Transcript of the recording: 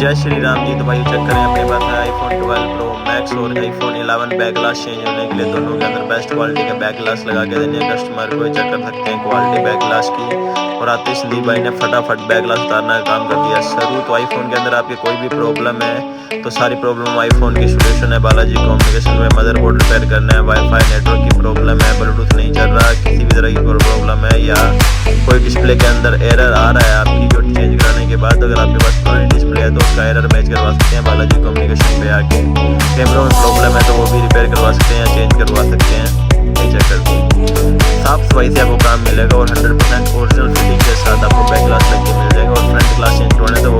जय श्री राम जी। तो भाई चेक करें अपने पास है आईफोन 12 प्रो मैक्स और आईफोन 11 बैक ग्लास चेंज होने के लिए दोनों के अंदर बेस्ट क्वालिटी का बैक ग्लास लगा के देने हैं कस्टमर को। चेक कर सकते हैं क्वालिटी बैक ग्लास की। और आतिश संदीप भाई ने फटाफट बैक ग्लास उतारने का काम कर दिया शुरू। तो आईफोन के अंदर आपके कोई भी प्रॉब्लम है तो सारी प्रॉब्लम आईफोन की सोल्यूशन है बालाजी कम्युनिकेशन में। मदरबोर्ड रिपेयर करना है, वाईफाई नेटवर्क की प्रॉब्लम है, ब्लूटूथ नहीं चल रहा, किसी भी तरह की प्रॉब्लम है या कोई डिस्प्ले के अंदर एरर आ रहा है आपकी जो चेंज कराने के बाद अगर आपके पास पुरानी डिस्प्ले है तो उसका एरर मैच करवा सकते हैं बालाजी कम्युनिकेशन पे आके। कैमरा में प्रॉब्लम है तो वो भी रिपेयर करवा सकते हैं या चेंज करवा सकते हैं। चेक करते हैं साफ सफाई से आपको काम मिलेगा और 100% ओरिजिनल फिटिंग के साथ आपको बैक ग्लास लग के मिल जाएगा। और फ्रंट ग्लास चेंज करवाना है तो वो